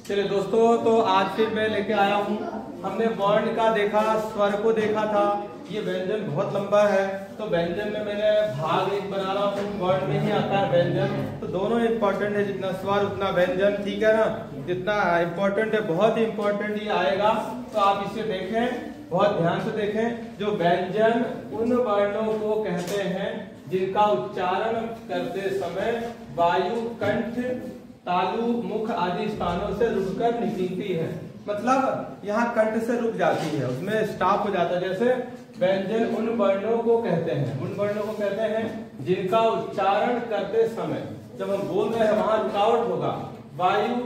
चलिए दोस्तों, तो आज फिर मैं लेके आया हूँ। हमने वर्ण का देखा, स्वर को देखा था। ये व्यंजन बहुत लंबा है, तो व्यंजन में मैंने भाग एक बना रहा हूँ। वर्ण में ही आता है व्यंजन, तो दोनों इम्पोर्टेंट है। जितना स्वर उतना व्यंजन, ठीक है ना। जितना इम्पोर्टेंट है, बहुत ही इम्पोर्टेंट ये आएगा। तो आप इसे देखें, बहुत ध्यान से देखें। जो व्यंजन उन वर्णों को कहते हैं जिनका उच्चारण करते समय वायु कंठ, तालु, मुख आदि स्थानों से रुककर निकलती है। मतलब यहाँ कंठ से रुक जाती है, उसमें स्टॉप हो जाता है। जैसे व्यंजन उन वर्णों को कहते हैं, उन वर्णों को कहते हैं जिनका उच्चारण करते समय जब हम बोल रहे हैं वहां रुकावट होगा। वायु,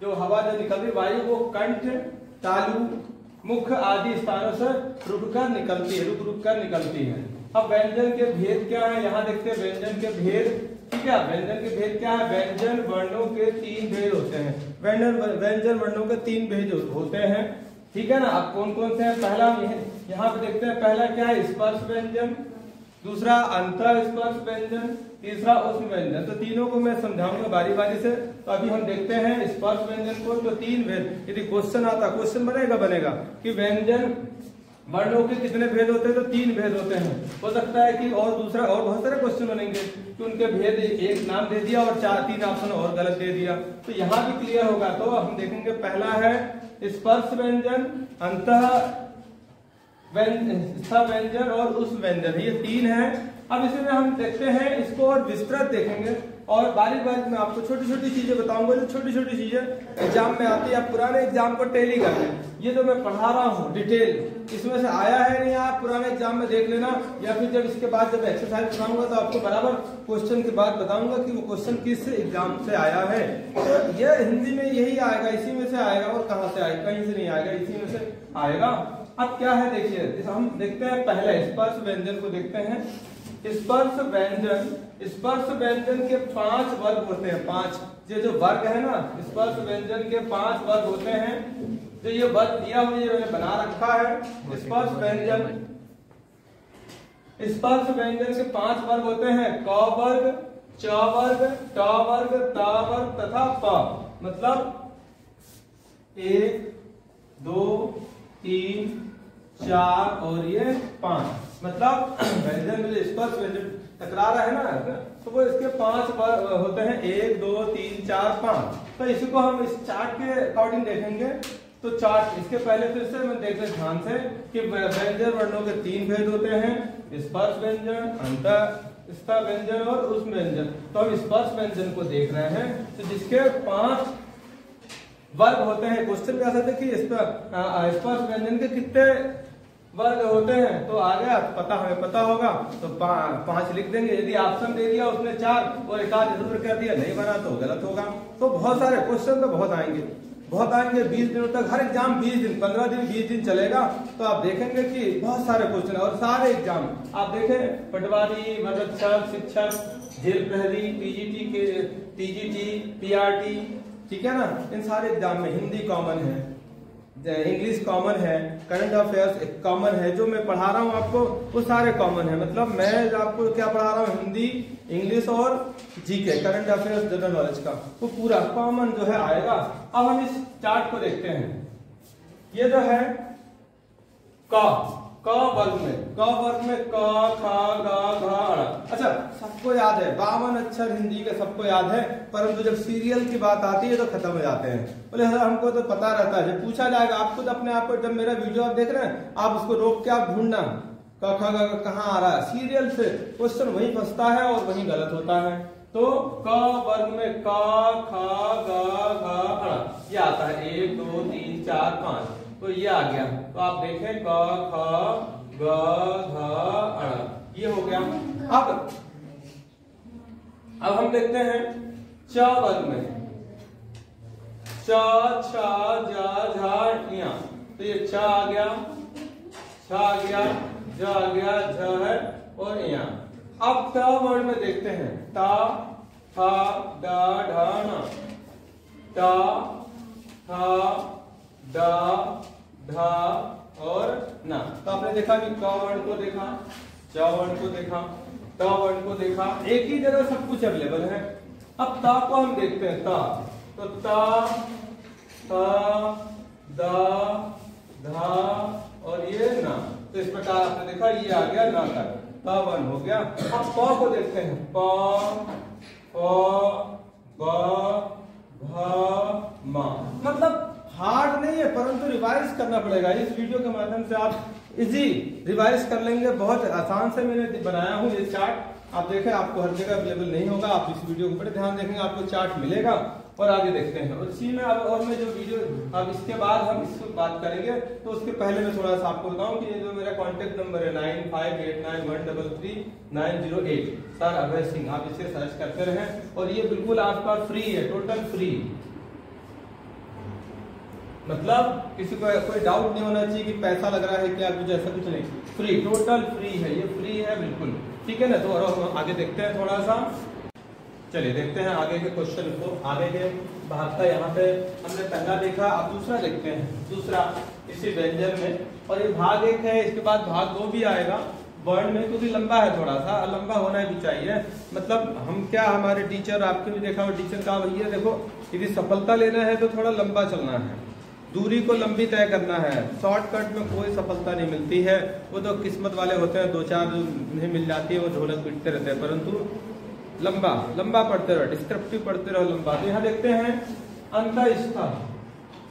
जो हवा जो निकल रही वायु, वो कंठ, तालु, मुख आदि स्थानों से रुककर निकलती है, रुक कर निकलती है। अब व्यंजन के भेद क्या है, यहाँ देखते हैं व्यंजन के भेद। ठीक है, व्यंजन के भेद क्या है? व्यंजन वर्णों के 3 भेद होते हैं। व्यंजन वर्णों के 3 भेद होते हैं, ठीक है ना। अब कौन कौन से हैं? पहला यहाँ पे देखते हैं, पहला क्या है? स्पर्श व्यंजन, दूसरा अंतः स्पर्श व्यंजन, तीसरा उष्म व्यंजन। तो तीनों को मैं समझाऊंगा बारी बारी से। तो अभी हम देखते हैं स्पर्श व्यंजन को। तो 3 भेद, यदि क्वेश्चन आता, क्वेश्चन बनेगा कि व्यंजन वर्णों के कितने भेद होते हैं, तो 3 भेद होते हैं। हो सकता है कि और दूसरा और बहुत सारे क्वेश्चन बनेंगे कि उनके भेद एक नाम दे दिया और 4-3 ऑप्शन और गलत दे दिया, तो यहाँ भी क्लियर होगा। तो हम देखेंगे, पहला है स्पर्श व्यंजन, अंतः व्यंजन और उस व्यंजन, ये 3 है। अब इसमें हम देखते हैं, इसको और विस्तृत देखेंगे और बारी बारी में आपको छोटी छोटी चीजें बताऊंगा। जो छोटी छोटी चीजें एग्जाम में आती है, आप पुराने एग्जाम को टैली कर लें। ये जो मैं पढ़ा रहा हूँ डिटेल, इसमें से आया है नहीं, आप पुराने एग्जाम में देख लेना, या फिर जब इसके बाद जब एक्सरसाइज बताऊंगा तो आपको बराबर क्वेश्चन के बाद बताऊंगा कि वो क्वेश्चन किस एग्जाम से आया है। तो ये हिंदी में यही आएगा, इसी में से आएगा। और कहाँ से आएगा? कहीं से नहीं आएगा, इसी में से आएगा। अब क्या है देखिए, हम देखते हैं पहले स्पर्श व्यंजन को देखते हैं। स्पर्श व्यंजन के 5 वर्ग होते हैं। 5 ये जो वर्ग है ना, स्पर्श व्यंजन के 5 वर्ग होते हैं। तो ये वर्ग दिया हुआ, ये मैंने बना रखा है। स्पर्श व्यंजन के 5 वर्ग होते हैं। क वर्ग, च वर्ग, ट वर्ग, त वर्ग तथा प। मतलब 1, 2, 3, 4 और ये 5। मतलब व्यंजन में जो स्पर्श व्यंजन टकरा रहा है ना, तो वो इसके 5 होते हैं। 1, 2, 3, 4, 5। तो इसी को हम इस चार्ट के अकॉर्डिंग देखेंगे। तो चार्ट, इसके पहले फिर से मैं देख रहे ध्यान से कि व्यंजन वर्णों के 3 भेद होते हैं। स्पर्श व्यंजन, अंतः व्यंजन और उष्म व्यंजन। तो हम स्पर्श व्यंजन को देख रहे हैं, तो जिसके 5 वर्ग होते हैं। क्वेश्चन क्या सकते कि स्पर्श व्यंजन के कितने वर्ग होते हैं, तो आ गया पता, हमें पता होगा तो 5 लिख देंगे। यदि ऑप्शन दे दिया उसने 4 और एक आध इधर कर दिया, नहीं बना तो गलत होगा। तो बहुत सारे क्वेश्चन तो बहुत आएंगे 20 दिनों तक। हर एग्जाम 20 दिन, 15 दिन, 20 दिन चलेगा। तो आप देखेंगे कि बहुत सारे क्वेश्चन और सारे एग्जाम आप देखें, पटवारी, मदरसा शिक्षक, जेल प्रहरी, टीजीटी, पीआरटी, ठीक है ना। इन सारे एग्जाम में हिंदी कॉमन है, इंग्लिश कॉमन है, करंट अफेयर्स कॉमन है। जो मैं पढ़ा रहा हूँ आपको वो सारे कॉमन है। मतलब मैं आपको क्या पढ़ा रहा हूँ, हिंदी, इंग्लिश और GK, current affairs, general knowledge का, वो पूरा कॉमन जो है आएगा। अब हम इस चार्ट को देखते हैं। ये जो है क वर्ग में क, ख, ग, घ। अच्छा, सबको याद है 52 अक्षर हिंदी के, सबको याद है। परंतु जब सीरियल की बात आती है तो खत्म हो जाते हैं। बोले हमको तो पता रहता है, जब पूछा जाएगा आपको तो अपने आप को, जब मेरा वीडियो आप देख रहे हैं, आप उसको रोक के आप ढूंढना क, ख, ग कहाँ आ रहा है। सीरियल से क्वेश्चन वहीं फंसता है और वहीं गलत होता है। तो क वर्ग में क, ख, ग, घ, ये आता है। 1, 2, 3, 4, 5, तो ये आ गया। तो आप देखें क, ख, ग, घ, ये हो गया। अब हम देखते हैं च वर्ग में च, छ, ज, झ, ञ। तो ये च आ गया, छ आ गया, ज आ गया, झ है और ञ। अब ट वर्ग में देखते हैं ट, थ, ड, ढ, न। ट, थ, ड, ढ और न। तो आपने देखा कि क वर्ण को देखा, च वर्ण को देखा, ट वर्ण को देखा, एक ही जगह सब कुछ अवेलेबल है। अब ता को हम देखते हैं, ता। तो ता, ये आ गया नाकर, प वन हो गया। अब प को देखते हैं, प ब भ म, मतलब हार्ड नहीं है परंतु रिवाइज करना पड़ेगा। इस वीडियो के माध्यम से आप इजी रिवाइज कर लेंगे। बहुत आसान से मैंने बनाया हूँ ये चार्ट, आप देखें आपको हर जगह अवेलेबल नहीं होगा, आप इस वीडियो को बड़े ध्यान देखेंगे आपको चार्ट मिलेगा। और आगे देखते हैं और इसी में अब और मैं जो वीडियो अब इसके बाद हम इसको बात करेंगे, तो उसके पहले मैं थोड़ा सा आपको बताऊं कि ये जो मेरा कॉन्टेक्ट नंबर है 9589133908 सर अभय सिंह, आप इसे सर्च करते रहें और ये बिल्कुल आपका फ्री है, टोटल फ्री, मतलब किसी को कोई डाउट नहीं होना चाहिए कि पैसा लग रहा है क्या, कुछ ऐसा कुछ नहीं, फ्री, टोटल फ्री है, ये फ्री है बिल्कुल, ठीक है ना। तो और आगे देखते हैं थोड़ा सा, चलिए देखते हैं आगे के क्वेश्चन को। आगे के भाग का यहाँ पे हमने पहला देखा, अब दूसरा देखते हैं, दूसरा इसी व्यंजन में, और ये भाग एक है, इसके बाद भाग दो भी आएगा वर्ण में, क्योंकि लंबा है, थोड़ा सा लंबा होना भी चाहिए। मतलब हम क्या, हमारे टीचर, आपके भी देखा और टीचर का भैया देखो, यदि सफलता लेना है तो थोड़ा लंबा चलना है, दूरी को लंबी तय करना है, शॉर्टकट में कोई सफलता नहीं मिलती है। वो तो किस्मत वाले होते हैं, दो चार नहीं मिल जाती है, वो ढोलक पीटते रहते हैं, परंतु लंबा लंबा पढ़ते रहो, डिस्क्रिप्टिव पढ़ते रहो लंबा। तो यहाँ देखते हैं अंतःस्थ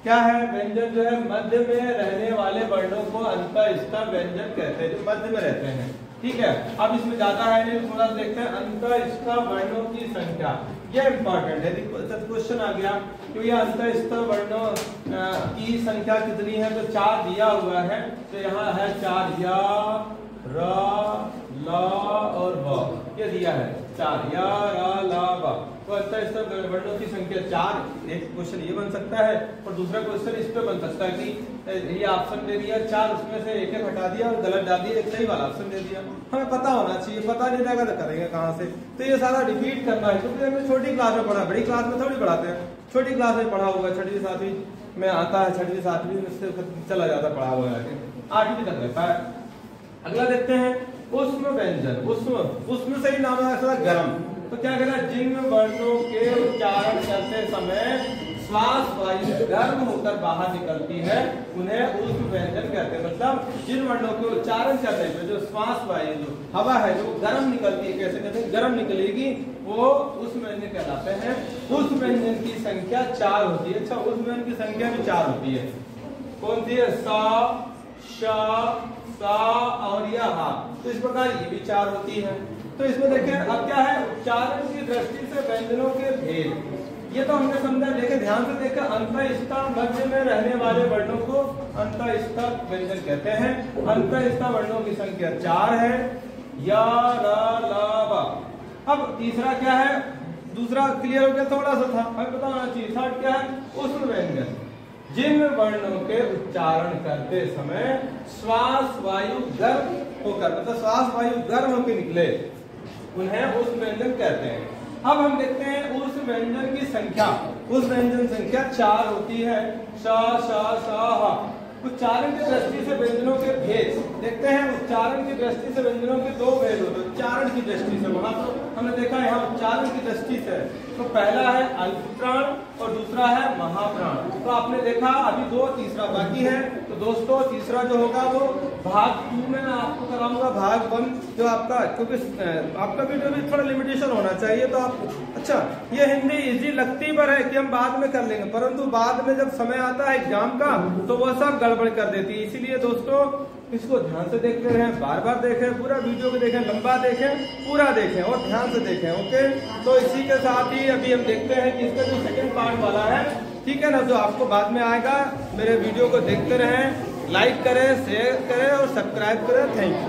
क्या है, व्यंजन जो है मध्य में रहने वाले वर्णों को अंतःस्थ व्यंजन कहते हैं, जो मध्य में रहते हैं, ठीक है। अब इसमें ज्यादा है नहीं, थोड़ा देखते हैं अंतःस्थ वर्णों की संख्या, यह इंपॉर्टेंट है। क्वेश्चन आ गया कि यह अंतःस्थ वर्णों की संख्या कितनी है, तो 4 दिया हुआ है, तो यहाँ है 4, या र ला और व, ये दिया है 4, या रा ला व, तो अंतःस्थ वर्णों की संख्या 4। एक क्वेश्चन ये बन सकता है और दूसरा क्वेश्चन इस पे बन सकता है कि ये ऑप्शन दे दिया 4, उसमें से एक हटा दिया और गलत डाल दिया, एक सही वाला ऑप्शन दे दिया। हमें पता होना चाहिए, पता नहीं रहेगा तो करेंगे कहाँ से, तो ये सारा रिपीट करना है, क्योंकि हमने छोटी क्लास में पढ़ा, बड़ी क्लास में थोड़ी पढ़ाते हैं, छोटी क्लास में पढ़ा हुआ, 6वीं 7वीं में आता है, 6वीं 7वीं में से चला जाता पढ़ा हुआ है, 8वीं तक रहता है। अगला देखते हैं उष्म व्यंजन, उष्म से ही नाम है गर्म, तो क्या कहना है, जिन वर्णों के उच्चारण करते समय श्वास वायु गर्म होकर बाहर निकलती है उन्हें उष्म व्यंजन कहते हैं। मतलब जिन वर्णों के उच्चारण करने पे जो श्वास वायु जो हवा है जो गर्म निकलती है, कैसे कहते हैं, गर्म निकलेगी, वो उष्म व्यंजन कहलाते हैं। उष्म व्यंजन की संख्या 4 होती है। अच्छा, उष्म व्यंजन की संख्या भी 4 होती है, कौन सी है, सा, श, सा और या हा, तो इस प्रकार ये भी 4 होती है। तो इसमें देखें अब क्या है, उच्चारण की दृष्टि से व्यंजनों के भेद, ये तो हमने समझा, देखे ध्यान से देखें, अंतःस्थ मध्य में रहने वाले वर्णों को अंतःस्थ व्यंजन कहते हैं। अंतःस्थ वर्णों की संख्या 4 है, या रा ला वा। अब तीसरा क्या है, दूसरा क्लियर हो गया, थोड़ा सा था, हमें पता होना चाहिए। थर्ड क्या है, उष्म व्यंजन, जिन वर्णों के उच्चारण करते समय श्वास वायु गर्म होकर, मतलब श्वास वायु गर्म होकर निकले, उन्हें उष्म व्यंजन कहते हैं। अब हम देखते हैं उस व्यंजन की संख्या, उस व्यंजन संख्या 4 होती है, श, श, स, ह। उच्चारण की दृष्टि से व्यंजनों के भेद देखते हैं। उच्चारण की दृष्टि से व्यंजनों के 2 भेद होते हैं। उच्चारण की दृष्टि से, वहां तो हमने देखा यहाँ उच्चारण की दृष्टि से, तो पहला है अल्प प्राण और दूसरा है महाप्राण, तो आपने देखा अभी 2, तीसरा बाकी है। तो दोस्तों तीसरा जो होगा वो भाग 2 में मैं आपको कराऊंगा, भाग 1 जो आपका, क्योंकि आपका वीडियो भी थोड़ा लिमिटेशन होना चाहिए, तो आप, अच्छा ये हिंदी इजी लगती पर है कि हम बाद में कर लेंगे, परंतु बाद में जब समय आता है एग्जाम का तो वो सब गड़बड़ कर देती है। इसीलिए दोस्तों इसको ध्यान से देखते रहें, बार बार देखें, पूरा वीडियो को देखें, लंबा देखें, पूरा देखें और ध्यान से देखें, ओके। तो इसी के साथ ही अभी हम देखते हैं कि इसका जो सेकंड पार्ट वाला है, ठीक है ना, जो आपको बाद में आएगा। मेरे वीडियो को देखते रहें, लाइक करें, शेयर करें और सब्सक्राइब करें। Thank you.